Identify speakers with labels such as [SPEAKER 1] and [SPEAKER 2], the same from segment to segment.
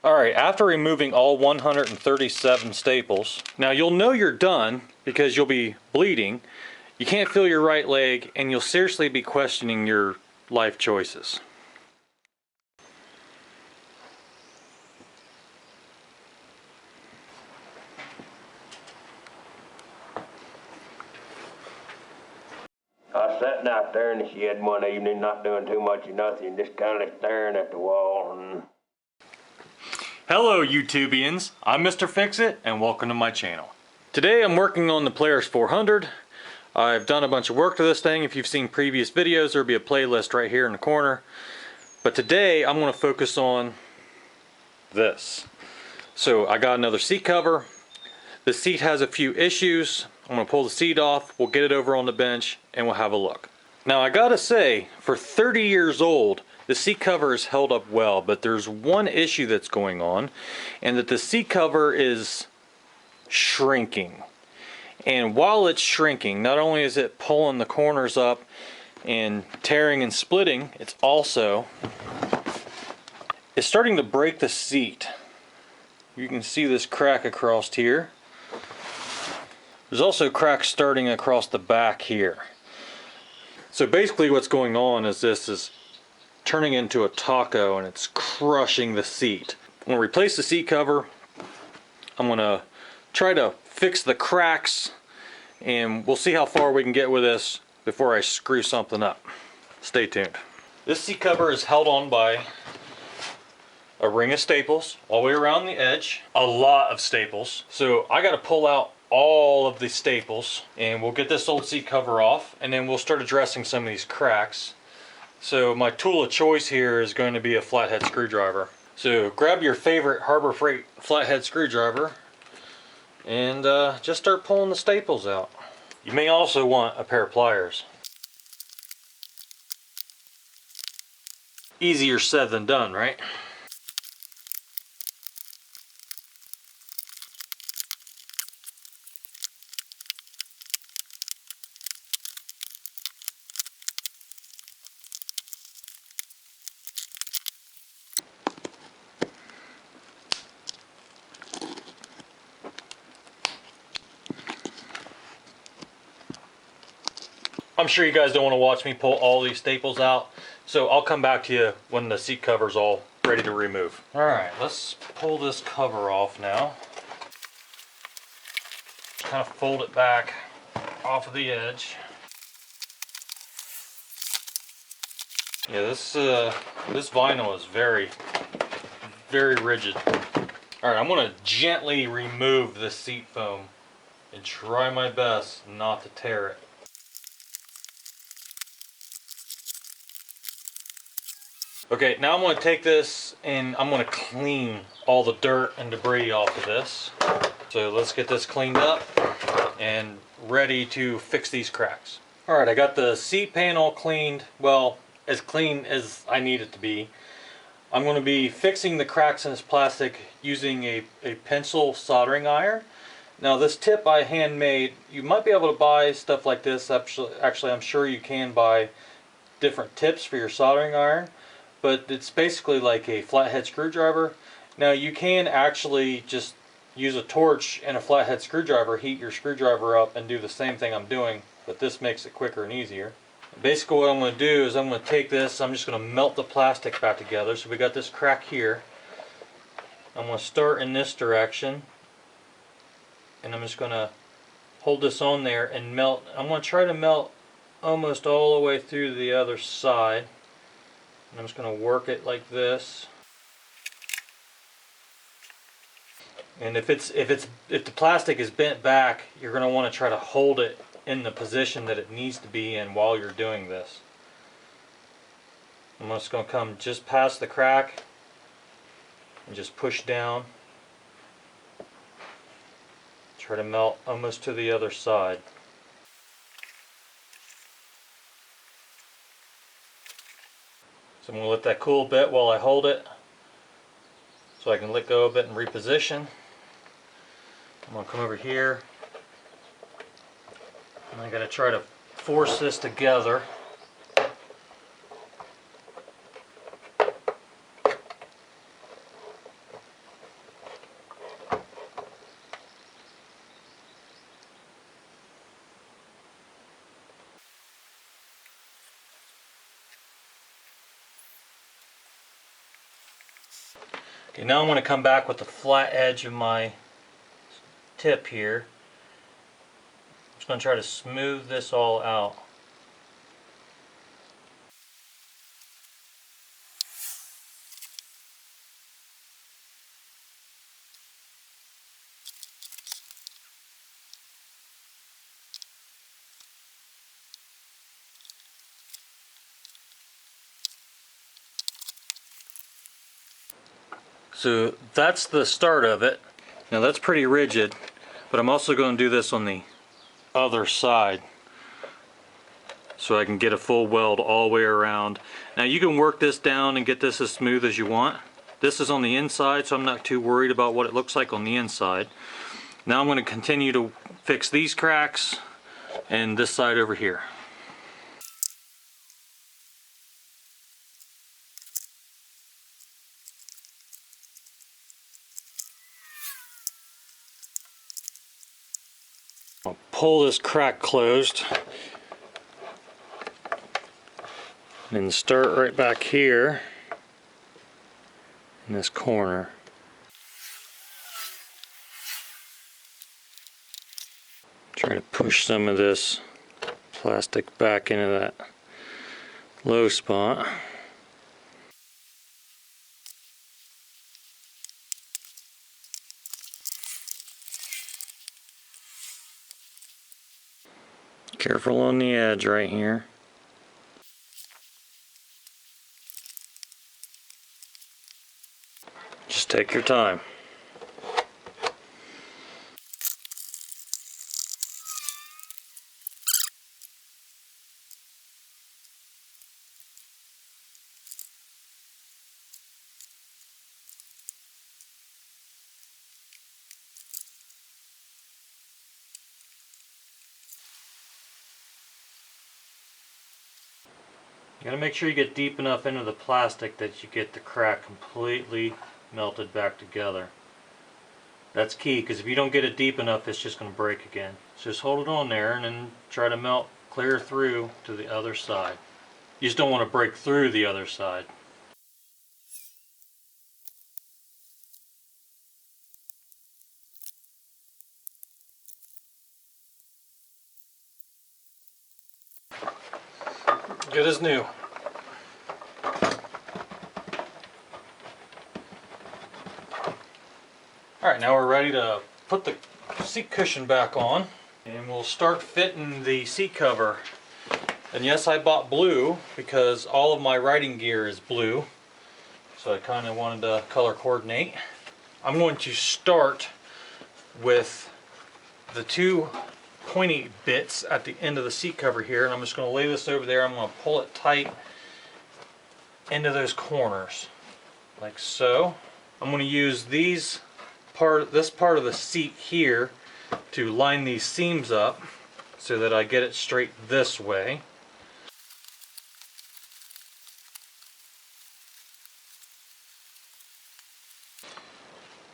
[SPEAKER 1] Alright, after removing all 137 staples, now you'll know you're done because you'll be bleeding, you can't feel your right leg, and you'll seriously be questioning your life choices.
[SPEAKER 2] I was sitting out there in the shed one evening, not doing too much of nothing, just kind of staring at the wall and...
[SPEAKER 1] Hello YouTubians, I'm Mr. Fix-It and welcome to my channel. Today I'm working on the Polaris 400. I've done a bunch of work to this thing. If you've seen previous videos, there'll be a playlist right here in the corner. But today I'm going to focus on this. So I got another seat cover. The seat has a few issues. I'm going to pull the seat off, we'll get it over on the bench, and we'll have a look. Now I gotta say, for 30 years old, the seat cover has held up well, but there's one issue that's going on, and that the seat cover is shrinking. And while it's shrinking, not only is it pulling the corners up and tearing and splitting, it's starting to break the seat. You can see this crack across here. There's also cracks starting across the back here. So basically what's going on is this is turning into a taco and it's crushing the seat. I'm going to replace the seat cover. I'm going to try to fix the cracks, and we'll see how far we can get with this before I screw something up. Stay tuned. This seat cover is held on by a ring of staples all the way around the edge. A lot of staples. So I got to pull out all of the staples, and we'll get this old seat cover off, and then we'll start addressing some of these cracks. So my tool of choice here is going to be a flathead screwdriver. So grab your favorite Harbor Freight flathead screwdriver and just start pulling the staples out. You may also want a pair of pliers. Easier said than done, right? I'm sure you guys don't want to watch me pull all these staples out, so I'll come back to you when the seat cover's all ready to remove. Alright, let's pull this cover off now. Kind of fold it back off of the edge. Yeah, this vinyl is very, very rigid. Alright, I'm going to gently remove the seat foam and try my best not to tear it. Okay, now I'm going to take this and I'm going to clean all the dirt and debris off of this. So let's get this cleaned up and ready to fix these cracks. Alright, I got the seat panel cleaned, well, as clean as I need it to be. I'm going to be fixing the cracks in this plastic using a pencil soldering iron. Now this tip I handmade. You might be able to buy stuff like this. Actually, I'm sure you can buy different tips for your soldering iron. But it's basically like a flathead screwdriver. Now you can actually just use a torch and a flathead screwdriver, heat your screwdriver up and do the same thing I'm doing, but this makes it quicker and easier. Basically what I'm going to do is I'm going to take this, I'm just going to melt the plastic back together. So we got this crack here. I'm going to start in this direction, and I'm just going to hold this on there and melt. I'm going to try to melt almost all the way through the other side. I'm just going to work it like this. And if the plastic is bent back, you're going to want to try to hold it in the position that it needs to be in while you're doing this. I'm just going to come just past the crack and just push down. Try to melt almost to the other side. So I'm going to let that cool a bit while I hold it, so I can let go of it and reposition. I'm going to come over here, and I'm going to try to force this together. Okay, now I'm going to come back with the flat edge of my tip here. I'm just going to try to smooth this all out. So that's the start of it. Now that's pretty rigid, but I'm also going to do this on the other side so I can get a full weld all the way around. Now you can work this down and get this as smooth as you want. This is on the inside, so I'm not too worried about what it looks like on the inside. Now I'm going to continue to fix these cracks and this side over here. I'll pull this crack closed and start right back here in this corner. Try to push some of this plastic back into that low spot. Careful on the edge right here. Just take your time. You gotta make sure you get deep enough into the plastic that you get the crack completely melted back together. That's key, because if you don't get it deep enough, it's just going to break again. So just hold it on there and then try to melt clear through to the other side. You just don't want to break through the other side. Good as new. Alright, now we're ready to put the seat cushion back on, and we'll start fitting the seat cover. And yes, I bought blue because all of my riding gear is blue, so I kind of wanted to color coordinate. I'm going to start with the two pointy bits at the end of the seat cover here, and I'm just going to lay this over there. I'm going to pull it tight into those corners like so. I'm going to use this part of the seat here to line these seams up so that I get it straight this way.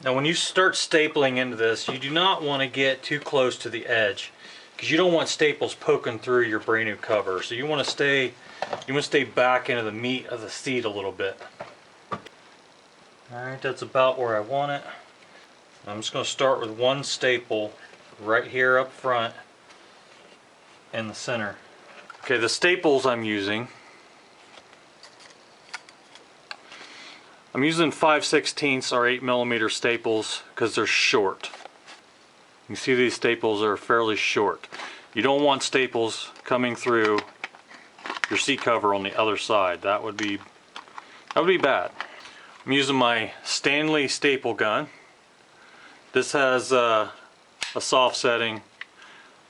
[SPEAKER 1] Now when you start stapling into this, you do not want to get too close to the edge, because you don't want staples poking through your brand new cover. So you want to stay back into the meat of the seat a little bit. Alright, that's about where I want it. I'm just going to start with one staple right here up front in the center. Okay, the staples I'm using, I'm using 5/16 or 8mm staples because they're short. You see these staples are fairly short. You don't want staples coming through your seat cover on the other side. That would be bad. I'm using my Stanley staple gun. This has a soft setting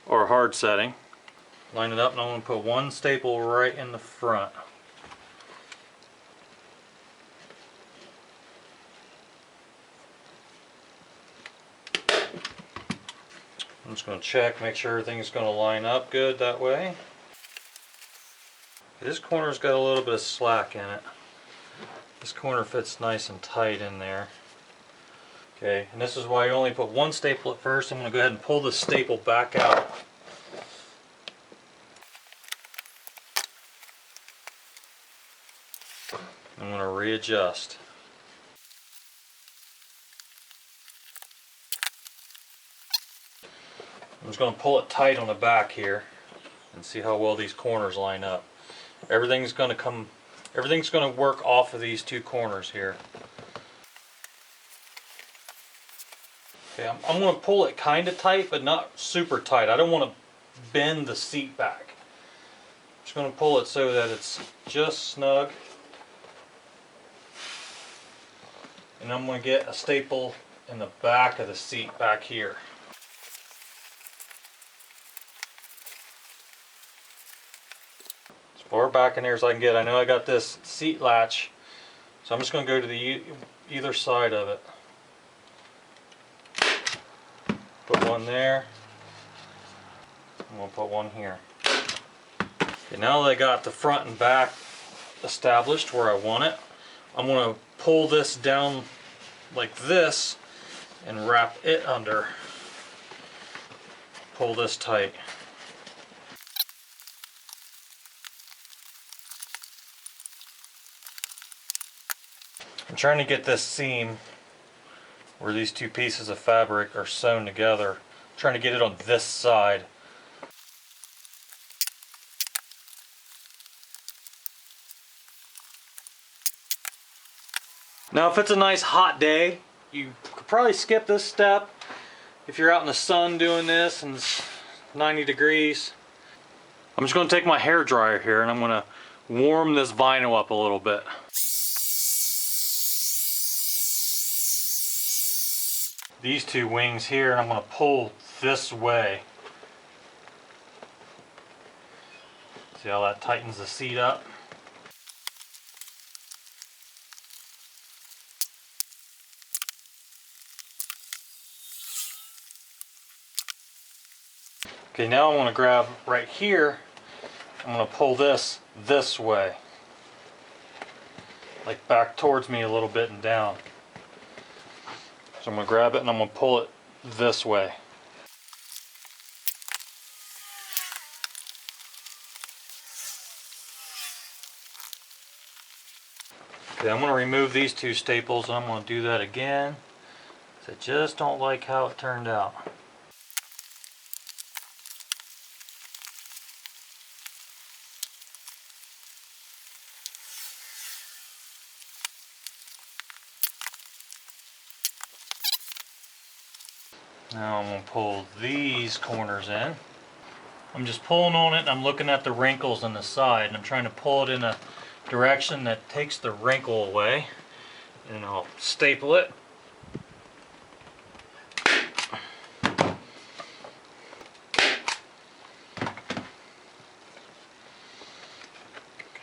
[SPEAKER 1] or a hard setting. Line it up, and I'm going to put one staple right in the front. I'm just going to check, make sure everything's going to line up good that way. This corner's got a little bit of slack in it. This corner fits nice and tight in there. Okay, and this is why I only put one staple at first. I'm going to go ahead and pull the staple back out. I'm going to readjust. I'm just going to pull it tight on the back here and see how well these corners line up. Everything's going to work off of these two corners here. Okay, I'm going to pull it kind of tight, but not super tight. I don't want to bend the seat back. I'm just going to pull it so that it's just snug. And I'm going to get a staple in the back of the seat back here. As far back in there as I can get. I know I got this seat latch, so I'm just going to go to the either side of it. Put one there. I'm going to put one here. Okay, now that I got the front and back established where I want it, I'm going to pull this down like this and wrap it under. Pull this tight. I'm trying to get this seam where these two pieces of fabric are sewn together. I'm trying to get it on this side. Now if it's a nice hot day, you could probably skip this step if you're out in the sun doing this and it's 90 degrees. I'm just going to take my hair dryer here and I'm going to warm this vinyl up a little bit. These two wings here, and I'm going to pull this way. See how that tightens the seat up? Okay, now I want to grab right here. I'm going to pull this way. Like back towards me a little bit and down. So I'm going to grab it and I'm going to pull it this way. Okay, I'm going to remove these two staples and I'm going to do that again. I just don't like how it turned out. Now I'm going to pull these corners in. I'm just pulling on it and I'm looking at the wrinkles on the side and I'm trying to pull it in a direction that takes the wrinkle away. And I'll staple it.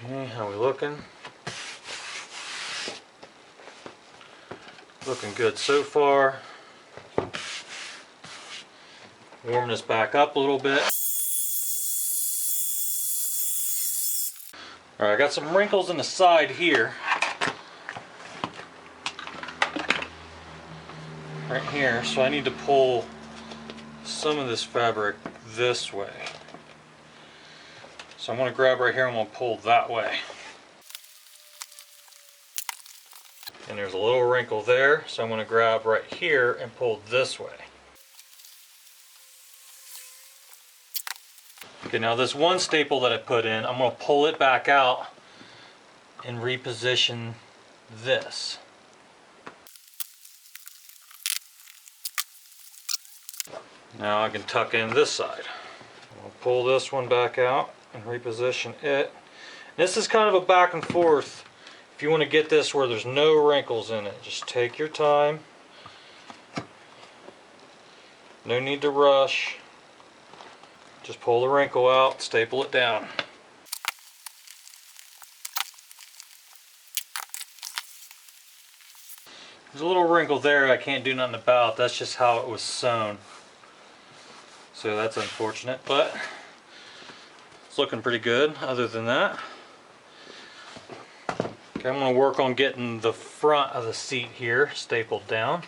[SPEAKER 1] Okay, how we looking? Looking good so far. Warm this back up a little bit. Alright, I got some wrinkles in the side here. Right here, so I need to pull some of this fabric this way. So I'm going to grab right here and I'm going to pull that way. And there's a little wrinkle there, so I'm going to grab right here and pull this way. Okay, now this one staple that I put in, I'm going to pull it back out and reposition this. Now I can tuck in this side. I'll pull this one back out and reposition it. This is kind of a back and forth. If you want to get this where there's no wrinkles in it, just take your time. No need to rush. Just pull the wrinkle out, staple it down. There's a little wrinkle there I can't do nothing about. That's just how it was sewn. So that's unfortunate, but it's looking pretty good other than that. Okay, I'm going to work on getting the front of the seat here stapled down.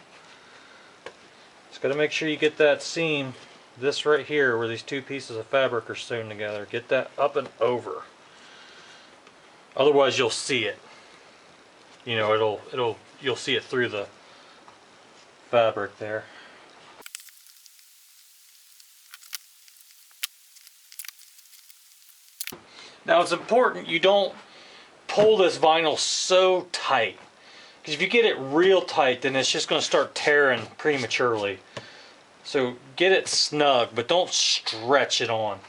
[SPEAKER 1] Just got to make sure you get that seam, this right here where these two pieces of fabric are sewn together, get that up and over. Otherwise you'll see it. You know, you'll see it through the fabric there. Now it's important you don't pull this vinyl so tight, because if you get it real tight, then it's just going to start tearing prematurely. So get it snug, but don't stretch it on.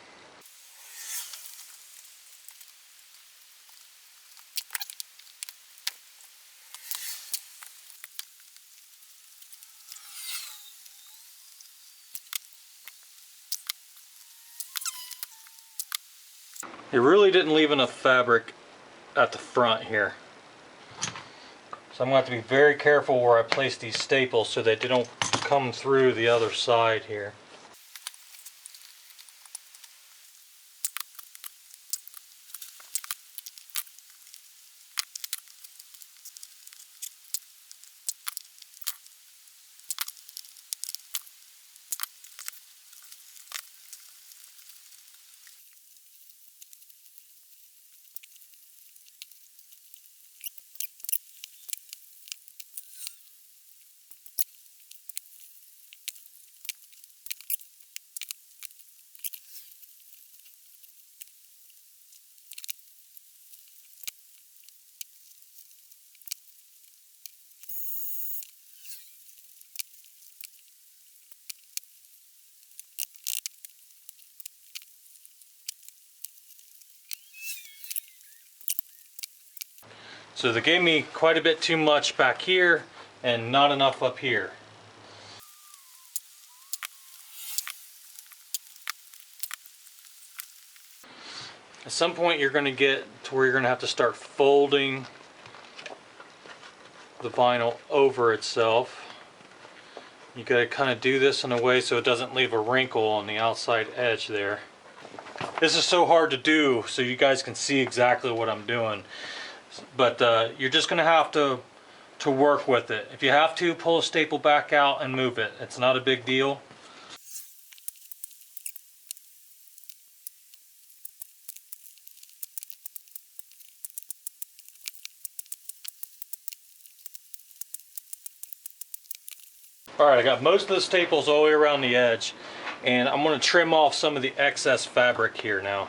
[SPEAKER 1] It really didn't leave enough fabric at the front here. So I'm going to have to be very careful where I place these staples so that they don't come through the other side here. So they gave me quite a bit too much back here and not enough up here. At some point you're going to get to where you're going to have to start folding the vinyl over itself. You got to kind of do this in a way so it doesn't leave a wrinkle on the outside edge there. This is so hard to do so you guys can see exactly what I'm doing. But you're just going to have to work with it. If you have to, pull a staple back out and move it. It's not a big deal. Alright, I got most of the staples all the way around the edge, and I'm going to trim off some of the excess fabric here now.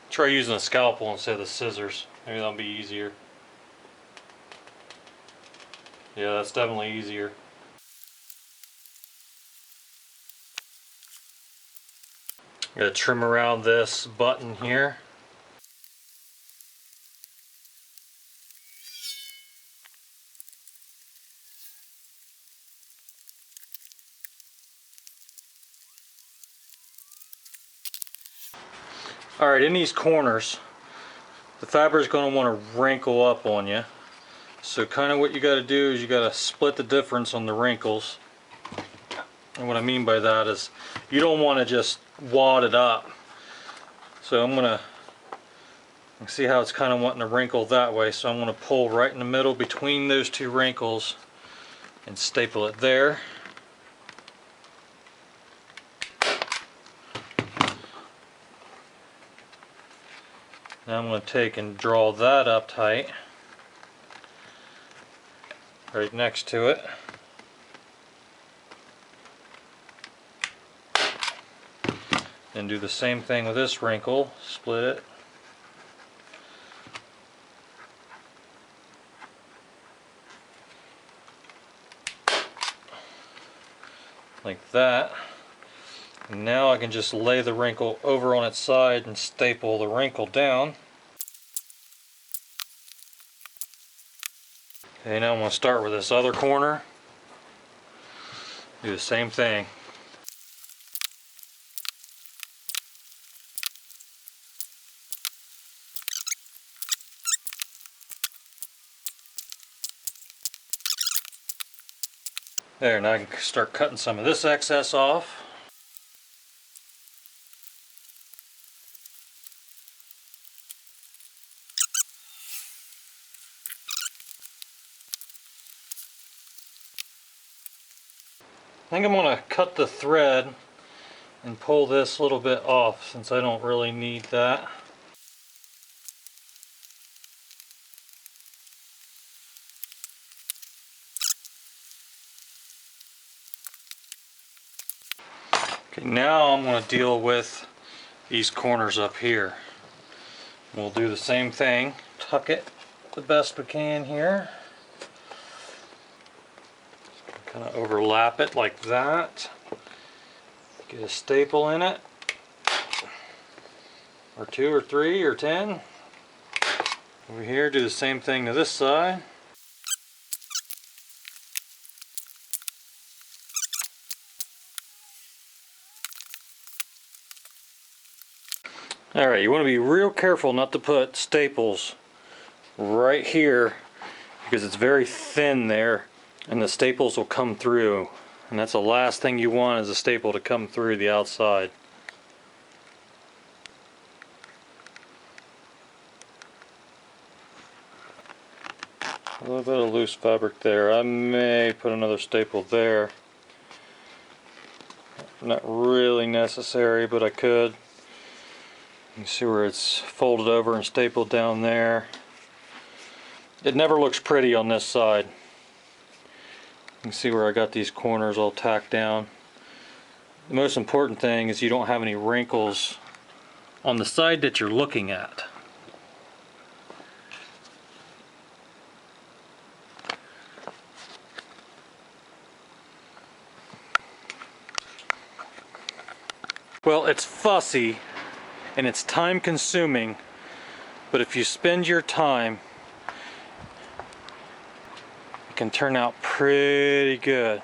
[SPEAKER 1] Try using a scalpel instead of the scissors. Maybe that'll be easier. Yeah, that's definitely easier. I'm going to trim around this button here. Alright, in these corners, the fabric is going to want to wrinkle up on you. So kind of what you got to do is you got to split the difference on the wrinkles. And what I mean by that is you don't want to just wad it up. So I'm going to see how it's kind of wanting to wrinkle that way. So I'm going to pull right in the middle between those two wrinkles and staple it there. Now I'm going to take and draw that up tight, right next to it. And do the same thing with this wrinkle, split it. Like that. And now I can just lay the wrinkle over on its side and staple the wrinkle down. Okay, now I'm going to start with this other corner. Do the same thing. There, now I can start cutting some of this excess off. I think I'm going to cut the thread and pull this a little bit off since I don't really need that. Okay, Okay, now I'm going to deal with these corners up here. We'll do the same thing. Tuck it the best we can here. Kind of overlap it like that. Get a staple in it. Or 2 or 3 or 10. Over here, do the same thing to this side. Alright, you want to be real careful not to put staples right here because it's very thin there and the staples will come through, and that's the last thing you want is a staple to come through the outside. A little bit of loose fabric there. I may put another staple there. Not really necessary, but I could. You can see where it's folded over and stapled down there. It never looks pretty on this side. You can see where I got these corners all tacked down. The most important thing is you don't have any wrinkles on the side that you're looking at. Well, it's fussy and it's time consuming, but if you spend your time, it can turn out pretty good.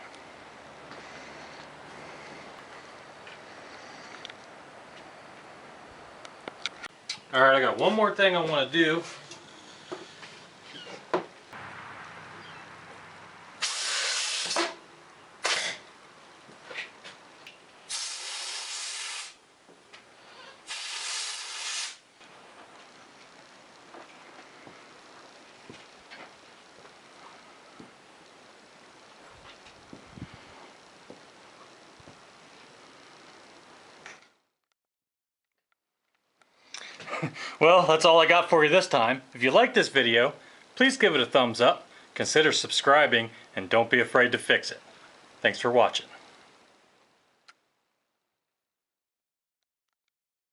[SPEAKER 1] Alright, I got one more thing I want to do. Well, that's all I got for you this time. If you like this video, please give it a thumbs up, consider subscribing, and don't be afraid to fix it. Thanks for watching.